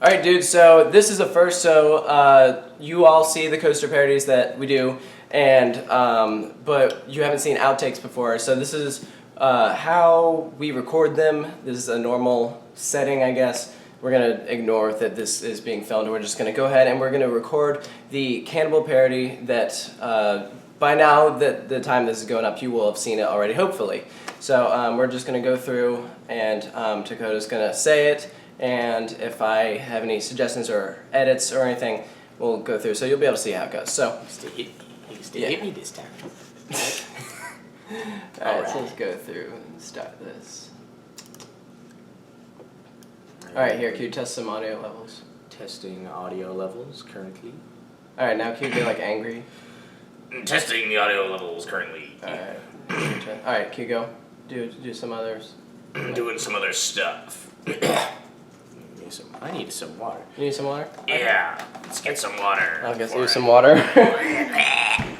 Alright, dude, so this is a first, so you all see the coaster parodies that we do, and but you haven't seen outtakes before, so this is how we record them. This is a normal setting, I guess. We're going to ignore that this is being filmed, and we're just going to go ahead and we're going to record the Cannibal parody that by now, the time this is going up, you will have seen it already, hopefully. So we're just going to go through, and Dakota's going to say it, and if I have any suggestions or edits or anything, we'll go through, so you'll be able to see how it goes. So, hit me this time. Alright, so let's go through and start this. Alright, here, can you test some audio levels? Testing audio levels currently. Alright, now can you be like angry? Testing the audio levels currently. Alright, can you go? Do some others. Doing some other stuff. I need some water. You need some water? Yeah, let's get some water. I'll get you some water. Alright,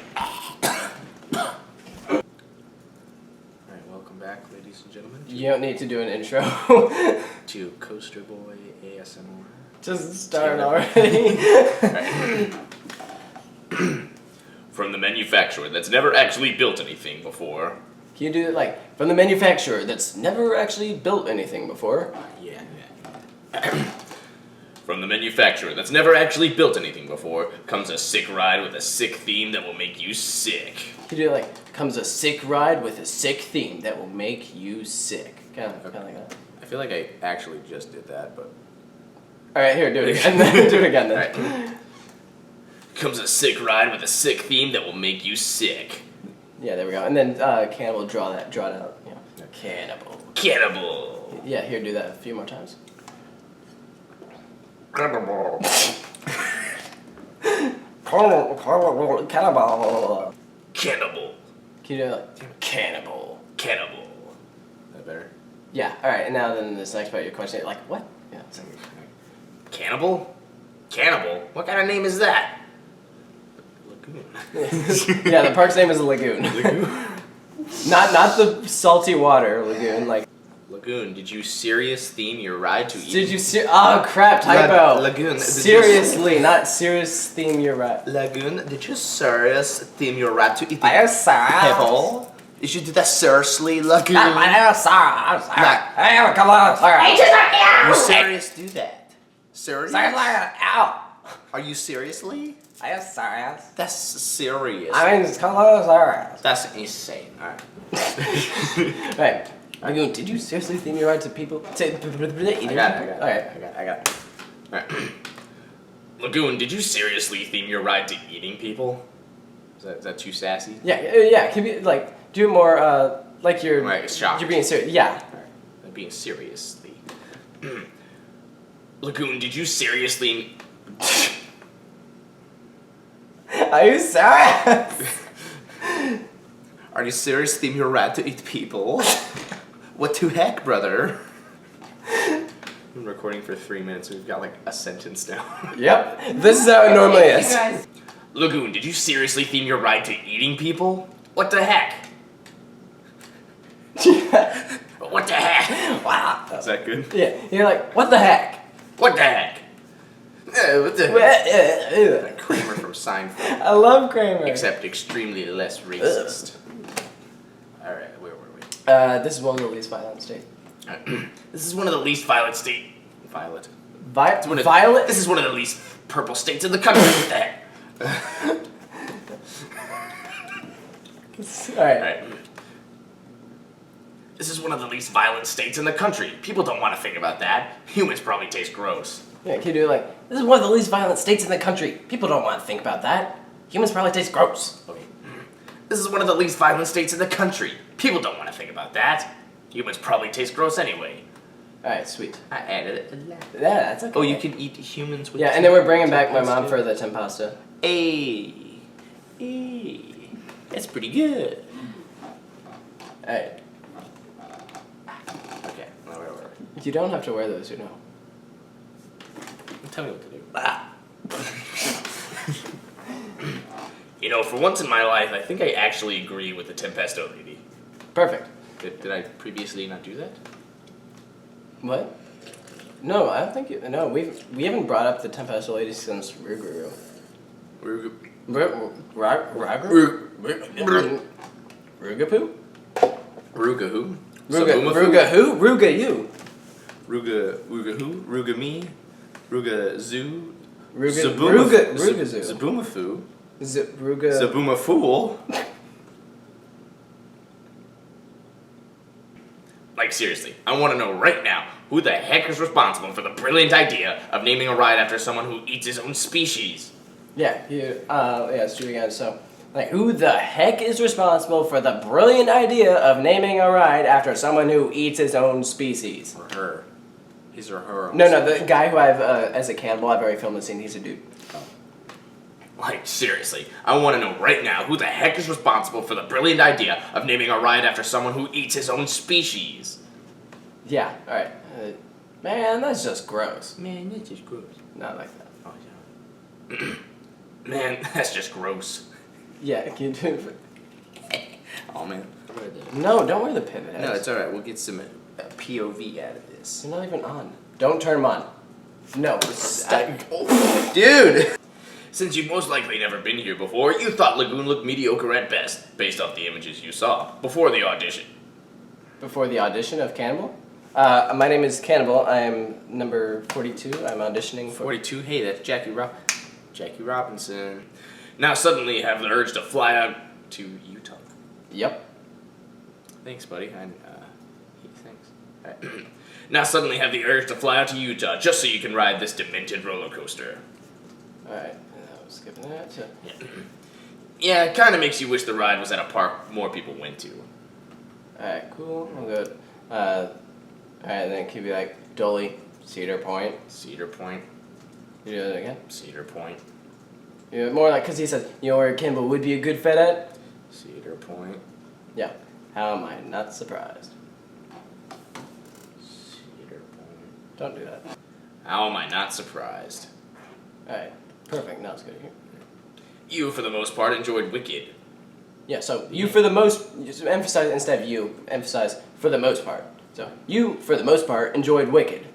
welcome back, ladies and gentlemen. You don't need to do an intro. To Coaster Boy ASMR. Just start already. Right. From the manufacturer that's never actually built anything before. Can you do it like, from the manufacturer that's never actually built anything before? Yeah. From the manufacturer that's never actually built anything before comes a sick ride with a sick theme that will make you sick. Can you do it like, comes a sick ride with a sick theme that will make you sick. Kind of like that. I feel like I actually just did that, but... Alright, here, do it again. Do it again then. Right. Comes a sick ride with a sick theme that will make you sick. Yeah, there we go. And then Cannibal, draw it out. Yeah. Cannibal. Cannibal. Yeah, here, do that a few more times. Cannibal. Cannibal. Cannibal. Can you do it like, cannibal? Cannibal. Is that better? Yeah, alright, and now then this next part of your question, like, what? Yeah. Cannibal? Cannibal? What kind of name is that? Lagoon. Yeah, the park's name is Lagoon. Lagoon? Not the salty water lagoon, like... Lagoon, did you serious theme your ride to eat? Did you oh crap, typo! Lagoon. Seriously, not serious theme your ride. Lagoon, did you serious theme your ride to eat the I am serious. pebble? Did you do that seriously, Lagoon? I am sorry. I'm sorry. Hey, come on, sorry. You serious do that? Serious? Ow. Are you seriously? I am serious. That's serious. I mean, come on, serious. That's insane. Alright. Right. Lagoon, did you seriously theme your ride to people? I got it. Alright. Lagoon, did you seriously theme your ride to eating people? Is that too sassy? Yeah. Can you like do it more like you're shocked. You're being serious. Yeah. Alright. I'm being seriously. Lagoon, did you seriously? Are you serious? Are you serious? Theme your ride to eat people? What the heck, brother? I've been recording for 3 minutes. We've got like a sentence now. Yep. This is how it normally is. Lagoon, did you seriously theme your ride to eating people? What the heck? What the heck? Wow. Is that good? Yeah. You're like, what the heck? What the heck? What the heck? Kramer from Seinfeld. I love Kramer. Except extremely less racist. Alright, where were we? This is one of the least violent state. This is one of the least violent state. Violet. Violet? This is one of the least purple states in the country. What the heck? Alright. This is one of the least violent states in the country. People don't want to think about that. Humans probably taste gross. Yeah, can you do it like, this is one of the least violent states in the country. People don't want to think about that. Humans probably taste gross. Okay. This is one of the least violent states in the country. People don't want to think about that. Humans probably taste gross anyway. Alright, sweet. I added it. Yeah, that's okay. Oh, you can eat humans with... Yeah, and then we're bringing back my mom for the tempasta. Hey. That's pretty good. Alright. Okay, now where were we? You don't have to wear those, you know. Tell me what to do. You know, for once in my life, I think I actually agree with the Tempesto lady. Perfect. Did I previously not do that? What? No, I don't think you. No, we haven't brought up the Tempest lady since Ruguru. Rugapoo? Ruga who? Ruga who? Ruga you. Ruga who? Ruga me? Ruga zoo? Ruga zoo. Zaboomafoo? Ruga. Zaboomafool? Like seriously, I want to know right now who the heck is responsible for the brilliant idea of naming a ride after someone who eats his own species? Yeah, let's do it again. So, like, who the heck is responsible for the brilliant idea of naming a ride after someone who eats his own species? Or her. His or her. No, the guy who I've, as a cannibal, I've already filmed the scene, he's a dude. Like, seriously, I want to know right now who the heck is responsible for the brilliant idea of naming a ride after someone who eats his own species? Yeah, alright. Man, that's just gross. Man, that's just gross. Not like that. Oh, yeah. Man, that's just gross. Yeah, can you do it? Oh, man. No, don't wear the pivot heads. No, it's alright. We'll get some POV out of this. You're not even on. Don't turn them on. No. Dude! Since you've most likely never been here before, you thought Lagoon looked mediocre at best, based off the images you saw, before the audition. Before the audition of Cannibal? My name is Cannibal. I am number 42. I'm auditioning for... 42? Hey, that's Jackie Robinson. Now suddenly have the urge to fly out to Utah. Yep. Thanks, buddy. Thanks. Right. Now suddenly have the urge to fly out to Utah just so you can ride this demented roller coaster. Alright, skipping that. Yeah, it kind of makes you wish the ride was at a park more people went to. Alright, cool. We'll go. Alright, then it could be like Dolly, Cedar Point. Cedar Point. You do that again? Cedar Point. Yeah, more like, because he says, you know where Cannibal would be a good fit at? Cedar Point. Yeah. How am I not surprised? Cedar Point. Don't do that. How am I not surprised? Alright, perfect. Now it's good here. You, for the most part, enjoyed Wicked. Yeah, so you for the most, just emphasize, instead of you, emphasize for the most part. So, you, for the most part, enjoyed Wicked.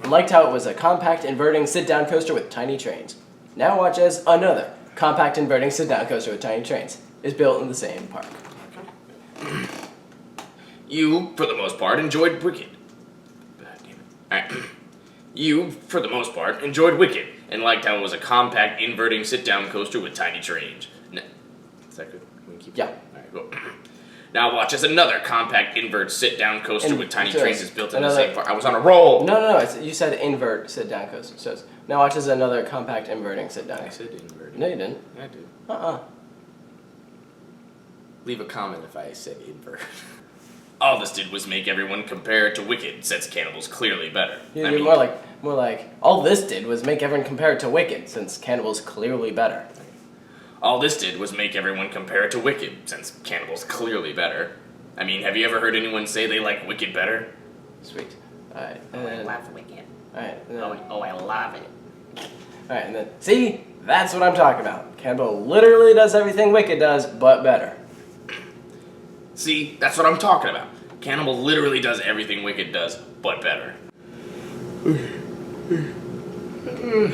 And liked how it was a compact, inverting, sit-down coaster with tiny trains. Now watch as another compact, inverting, sit-down coaster with tiny trains is built in the same park. You, for the most part, enjoyed Wicked. Alright. You, for the most part, enjoyed Wicked, and liked how it was a compact, inverting, sit-down coaster with tiny trains. Is that good? Can we keep Yeah. Alright, go. Now watch as another compact, invert, sit-down coaster with tiny trains is built in the same park. I was on a roll! No, you said invert, sit-down coaster. So it's, now watch as another compact, inverting, sit-down I coaster. said invert. No, you didn't. I did. Uh-uh. Leave a comment if I said invert. All this did was make everyone compare it to Wicked, since Cannibal's clearly better. Yeah, more like, all this did was make everyone compare it to Wicked, since Cannibal's clearly better. All this did was make everyone compare it to Wicked, since Cannibal's clearly better. I mean, have you ever heard anyone say they like Wicked better? Sweet. Alright. I love Wicked. Alright. I love it. Alright, and then, see? That's what I'm talking about. Cannibal literally does everything Wicked does, but better. See, that's what I'm talking about. Cannibal literally does everything Wicked does, but better.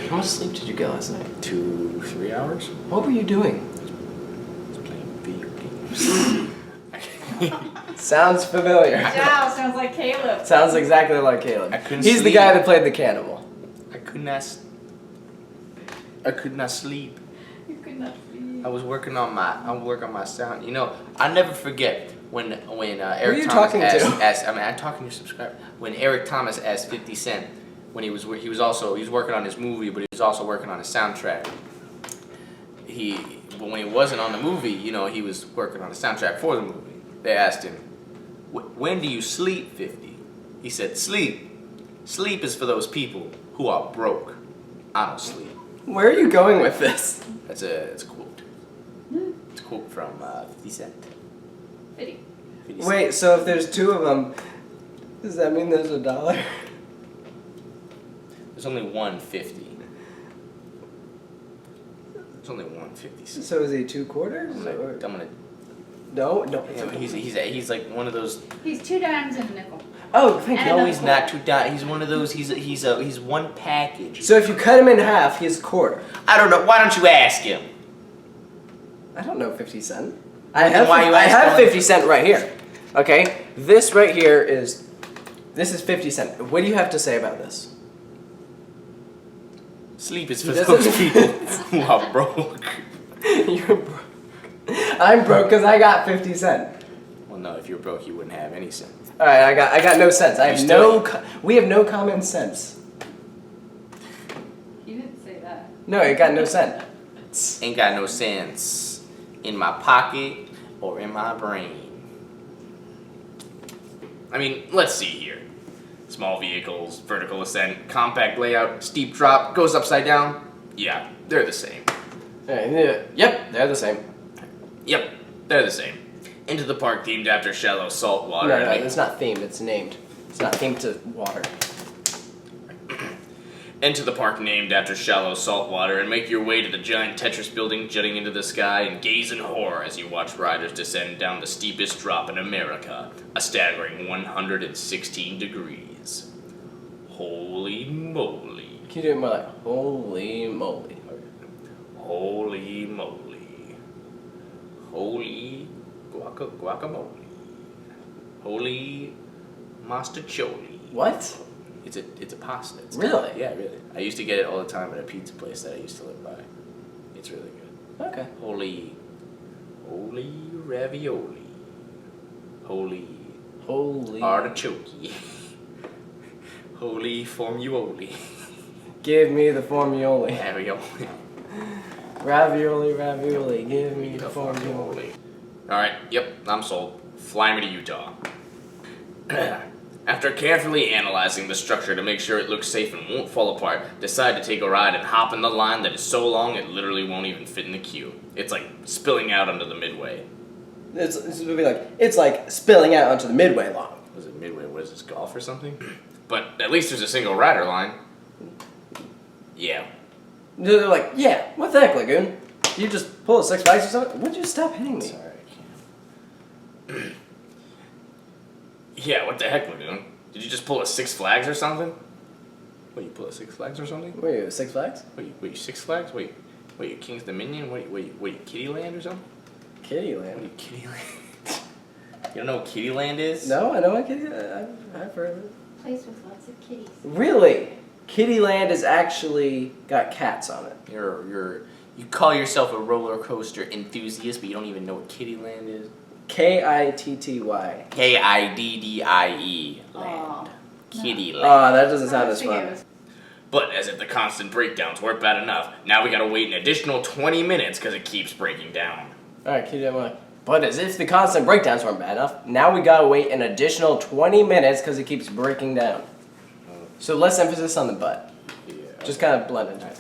How much sleep did you get last night? 2-3 hours? What were you doing? I was playing video games. Sounds familiar. Wow, sounds like Caleb. Sounds exactly like Caleb. I couldn't He's the sleep. guy that played the cannibal. I could not sleep. You could not sleep. I was working on my sound. You know, I never forget when Eric Who are you Thomas talking asked, to? I'm talking to your subscriber. When Eric Thomas asked 50 Cent, when he was working on his movie, but he was also working on his soundtrack. When he wasn't on the movie, you know, he was working on the soundtrack for the movie. They asked him, "When do you sleep, 50?" He said, "Sleep. Sleep is for those people who are broke. I don't sleep." Where are you going with this? It's a quote. It's a quote from 50 Cent. 50. 50 Cent. Wait, so if there's two of them, does that mean there's $1? There's only 150. There's only 150. So is he 2 quarters? I'm gonna. No. He's like one of those. He's 2 dimes and a nickel. Oh, thank you. And No, another he's quarter. not too down. He's one of those. He's one package. So if you cut him in half, he's a quarter. I don't know. Why don't you ask him? I don't know 50 cent. then why you I have asking? 50 cent right here. Okay, this right here is 50 cent. What do you have to say about this? Sleep is for He those doesn't- people who are broke. You're broke. I'm broke because I got 50 cent. Well, no, if you're broke, you wouldn't have any sense. All right, I got no sense. I have You still- we have no common sense. You didn't say that. No, you got no sense. Ain't got no sense in my pocket or in my brain. I mean, let's see here. Small vehicles, vertical ascent, compact layout, steep drop, goes upside down. Yeah, they're the same. Yep, they're the same. Yep, they're the same. Into the park themed after shallow salt water. No, and no, make- it's not themed. It's named. It's not themed to water. Enter the park named after shallow salt water and make your way to the giant Tetris building jutting into the sky and gaze in horror as you watch riders descend down the steepest drop in America, a staggering 116 degrees. Holy moly. Can you do it more like, holy moly? Holy moly. Holy guacamole. Holy mastacholi. What? It's a pasta. It's Really? Yeah, really. I used to get it all the time at a pizza place that I used to live by. It's really good. Okay. Holy ravioli. Holy Holy. artichoke. Holy formuoli. Give me the formuoli. Ravioli. Ravioli, ravioli. Give me the formuoli. Alright, yep, I'm sold. Fly me to Utah. After carefully analyzing the structure to make sure it looks safe and won't fall apart, decide to take a ride and hop in the line that is so long it literally won't even fit in the queue. It's like spilling out onto the midway. It's gonna be like, it's like spilling out onto the midway line. Was it midway? What is this, golf or something? But at least there's a single rider line. Yeah. They're like, yeah, what the heck, Lagoon? You just pull a Six Flags or something? Would you stop hitting me? Sorry, I can't. Yeah, what the heck, Lagoon? Did you just pull a Six Flags or something? What, you pull a Six Flags or something? Wait, Six Flags? Wait, Six Flags? Wait, you King's Dominion? Wait, you Kittyland or something? Kitty What are Land. you, Kittyland? You don't know what Kittyland is? No, I know what Kitty. I've heard of it. Place with lots of kitties. Really? Kitty Land has actually got cats on it. You call yourself a roller coaster enthusiast, but you don't even know what Kittyland is? Kitty. Kiddie Aw. land. Kittyland. Oh, that doesn't I sound was as thinking it fun. was- But as if the constant breakdowns weren't bad enough, now we gotta wait an additional 20 minutes because it keeps breaking down. Alright, Kitty Land. But as if the constant breakdowns weren't bad enough, now we gotta wait an additional 20 minutes because it keeps breaking down. So less emphasis on the butt. Yeah. Just kind of blend into it.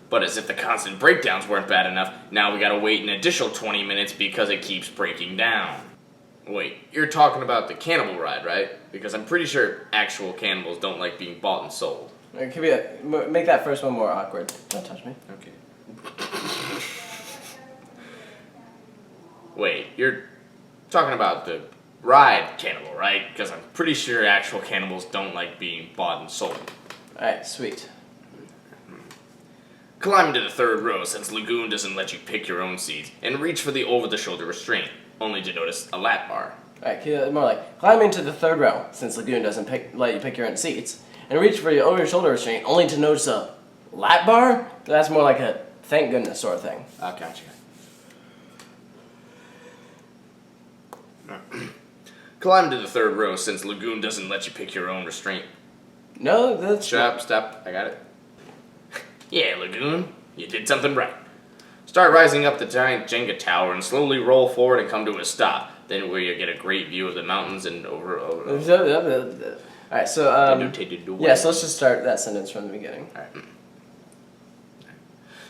But as if the constant breakdowns weren't bad enough, now we gotta wait an additional 20 minutes because it keeps breaking down. Wait, you're talking about the Cannibal ride, right? Because I'm pretty sure actual cannibals don't like being bought and sold. It could be make that first one more awkward. Don't touch me. Okay. Wait, you're talking about the ride Cannibal, right? Because I'm pretty sure actual cannibals don't like being bought and sold. Alright, sweet. Climb into the third row since Lagoon doesn't let you pick your own seats, and reach for the over-the-shoulder restraint, only to notice a lap bar. Alright, more like climb into the third row since Lagoon doesn't let you pick your own seats, and reach for your over-your-shoulder restraint only to notice a lap bar. That's more like a thank goodness sort of thing. I gotcha. Climb to the third row since Lagoon doesn't let you pick your own restraint. No, that's Stop, I got it. Yeah, Lagoon, you did something right. Start rising up the giant Jenga tower and slowly roll forward and come to a stop. Then where you get a great view of the mountains and over. Alright, so yeah, so let's just start that sentence from the beginning.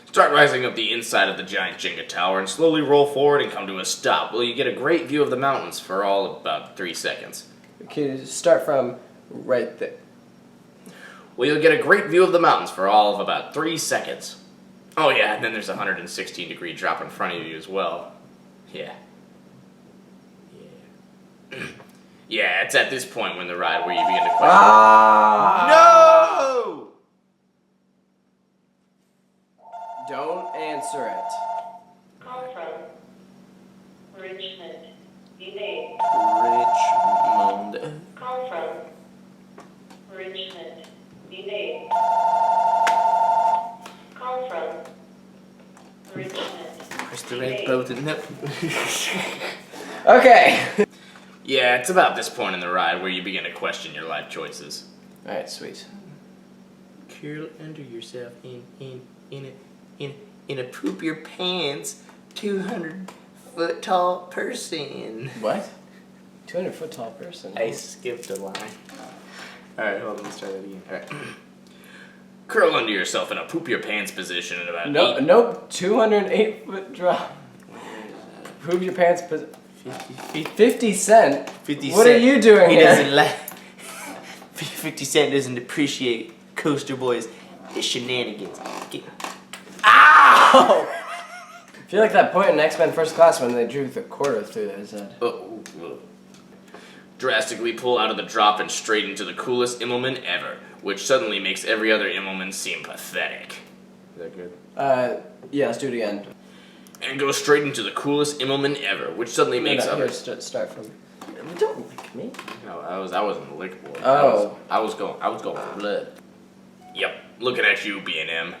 Start rising up the inside of the giant Jenga tower and slowly roll forward and come to a stop. Well, you get a great view of the mountains for all of about 3 seconds. Okay, start from right there. Well, you'll get a great view of the mountains for all of about 3 seconds. Oh yeah, and then there's a 116-degree drop in front of you as well. Yeah. Yeah, it's at this point when the ride where you begin to question. Ah! No! Don't answer it. Call from Richmond. Delay. Richmond. Call from Richmond. Delay. Call from Richmond. Press the red button. No. Okay. Yeah, it's about this point in the ride where you begin to question your life choices. All right, sweet. Curl under yourself in a poop your pants 200-foot tall person. What? 200-foot tall person. I skipped a line. Alright, hold on, let's try that again. Alright. Curl under yourself in a poop your pants position at about Nope. 8. Nope. 208-foot drop. Poop your pants. 50 Cent. 50 What Cent. are you doing He here? doesn't like 50 Cent doesn't appreciate Coaster Boys' shenanigans. Ow! I feel like that point in X-Men First Class when they drew the quarter through his head. Oh. Drastically pull out of the drop and straight into the coolest Immelman ever, which suddenly makes every other Immelman seem pathetic. Is that good? Yeah, let's do it again. And go straight into the coolest Immelman ever, which suddenly makes Here, others. start from. Don't lick me. No, I wasn't a lick boy. Oh. I was going for blood. Yep, looking at you, B&M.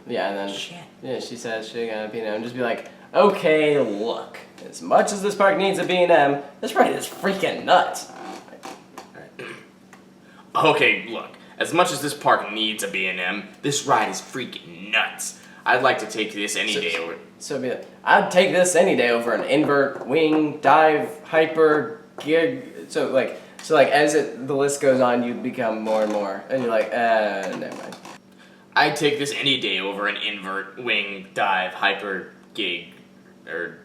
Yeah, and then Shit. yeah, she says she's gonna B&M. Just be like, okay, look. As much as this park needs a B&M, this ride is freaking nuts. Okay, look. As much as this park needs a B&M, this ride is freaking nuts. I'd like to take this any day over. So be like, I'd take this any day over an invert, wing, dive, hyper, gig. So like as the list goes on, you become more and more, and you're like, never mind. I'd take this any day over an invert, wing, dive, hyper, gig, or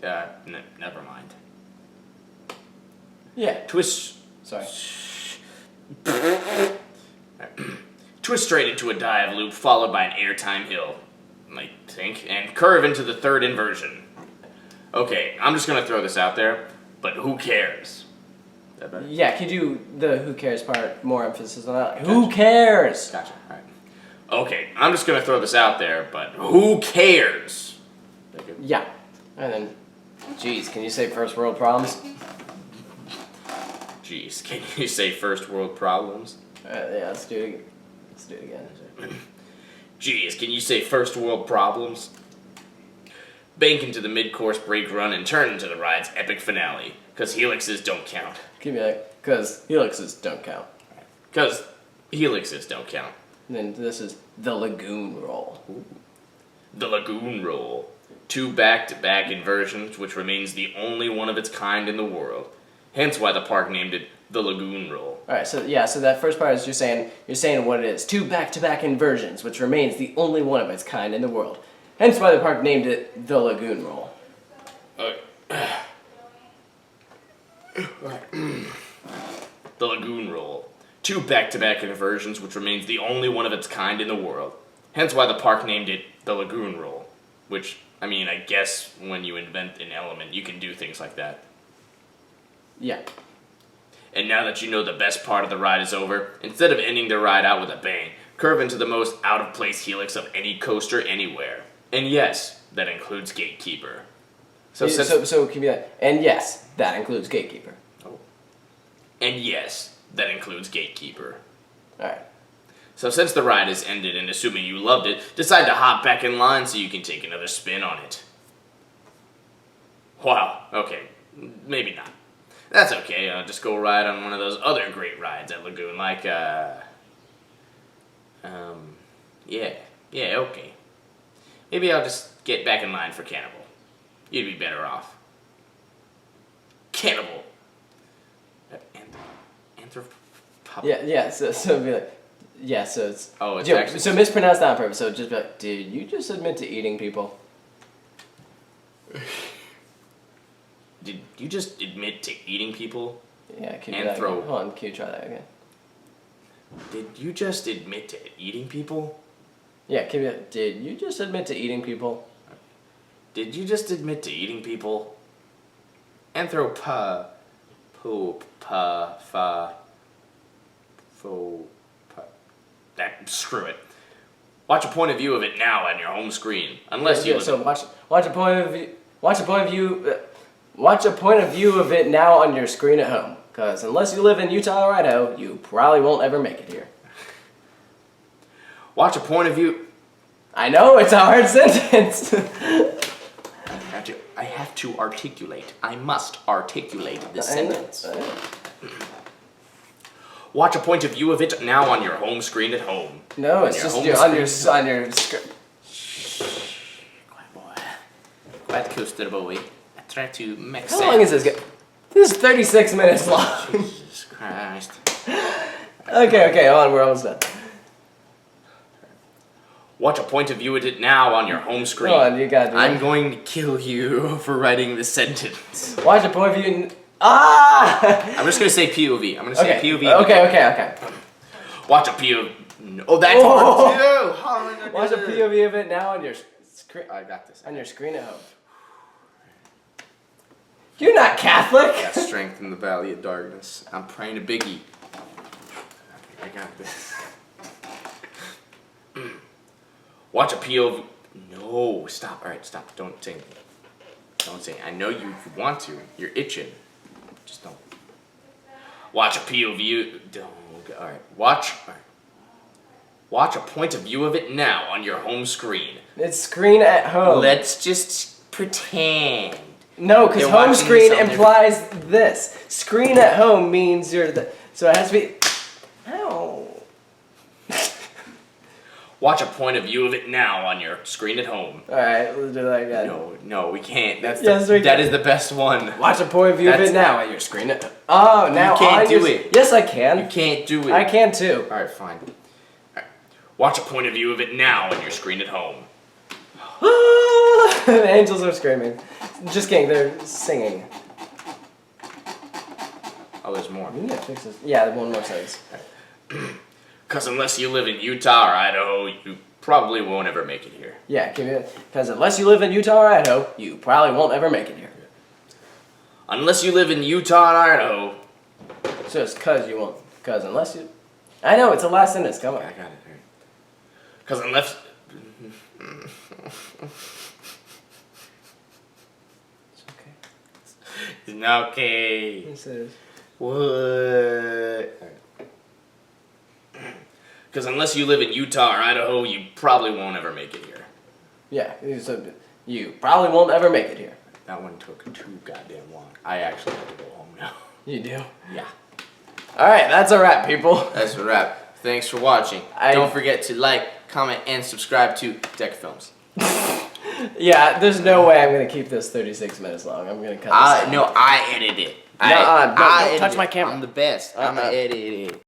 never mind. Yeah. Twist. Sorry. Twist straight into a dive loop, followed by an airtime hill, I think, and curve into the third inversion. Okay, I'm just gonna throw this out there, but who cares? Is that better? Yeah, can you do the who cares part, more emphasis on that? Like, who cares? Gotcha. Alright. Okay, I'm just gonna throw this out there, but who cares? Is that good? Yeah. And then, geez, can you say first world problems? Jeez, can you say first world problems? Yeah, let's do it. Let's do it again. Jeez, can you say first world problems? Bank into the mid-course brake run and turn into the ride's epic finale, cause helixes don't count. Give me like, cause helixes don't count. Cause helixes don't count. And then this is the lagoon roll. The Lagoon Roll. 2 back-to-back inversions, which remains the only one of its kind in the world. Hence why the park named it the Lagoon Roll. All right, so yeah, so that first part is you're saying what it is. 2 back-to-back inversions, which remains the only one of its kind in the world. Hence why the park named it the lagoon roll. The Lagoon Roll. 2 back-to-back inversions, which remains the only one of its kind in the world. Hence why the park named it the Lagoon Roll. Which, I mean, I guess when you invent an element, you can do things like that. Yeah. And now that you know the best part of the ride is over, instead of ending the ride out with a bang, curve into the most out-of-place helix of any coaster anywhere. And yes, that includes Gatekeeper. So can you be like, and yes, that includes Gatekeeper. And yes, that includes Gatekeeper. All right. So since the ride is ended and assuming you loved it, decide to hop back in line so you can take another spin on it. Wow, okay, maybe not. That's okay, just go ride on one of those other great rides at Lagoon, like, yeah, okay. Maybe I'll just get back in line for Cannibal. You'd be better off. Cannibal! Yeah, so be like, yeah, so it's... Oh, it's yeah, actually... So mispronounce that on purpose, so just be like, did you just admit to eating people? Did you just admit to eating people? Yeah, can And you throw- Again? Hold on, can you try that again? Did you just admit to eating people? Yeah, can you, did you just admit to eating people? Did you just admit to eating people? Anthropa... Screw it. Watch a point of view of it now on your home screen. Unless you live so watch a point of view of it now on your screen at home. Because unless you live in Utah or Idaho, you probably won't ever make it here. Watch a point of view. I know it's a hard sentence. I have to articulate. I must articulate this sentence. Watch a point of view of it now on your home screen at home. No, it's just on your screen. Quiet boy. Quiet coaster boy. I try to make sense. How long is this? This is 36 minutes long. Jesus Christ. Okay, hold on, we're almost done. Watch a point of view of it now on your home screen. Hold on, you gotta do I'm it. going to kill you for writing this sentence. Watch a point of view. Ah! I'm just gonna say POV. I'm gonna say POV. Okay. Watch a POV. Oh, that's hard too. How am I gonna Watch do a this? POV of it now on your screen. I got this. On your screen at home. You're not Catholic. Got strength in the valley of darkness. I'm praying to Biggie. I got this. Watch a POV. No, stop. All right, stop. Don't say anything. Don't say. I know you want to. You're itching. Just don't. Watch a POV. Don't. All right. Watch. All right. Watch a point of view of it now on your home screen. It's screen at home. Let's just pretend. No, because They're home watching screen this on their- implies this. Screen at home means you're the. So it has to be. Ow. Watch a point of view of it now on your screen at home. Alright, let's do that again. No, we can't. That's Yes, we that can. is the best one. Watch a point of view of That's- it now on your screen at. Oh, now can't on do your, it. Yes, I You can. can't do it. I can too. All right, fine. Watch a point of view of it now on your screen at home. The angels are screaming. Just kidding, they're singing. Oh, there's more. We need to fix this. Yeah, one more sentence. Because unless you live in Utah or Idaho, you probably won't ever make it here. Yeah, because unless you live in Utah or Idaho, you probably won't ever make it here. Unless you live in Utah and Idaho. Just because you won't. Because unless you. I know, it's the last sentence. Come on. I got it. All right. Because unless. It's okay. Okay. Yes, it is. What? Because unless you live in Utah or Idaho, you probably won't ever make it here. Yeah, so you probably won't ever make it here. That one took too goddamn long. I actually have to go home now. You do. Yeah. Alright, that's a wrap, people. That's a wrap. Thanks for watching. Don't forget to like, comment, and subscribe to Deck Films. Yeah, there's no way I'm going to keep this 36 minutes long. I'm going to cut this out. No, I edit it. Nuh-uh, don't I touch edit my it. camera. I'm the best. I'm gonna edit it.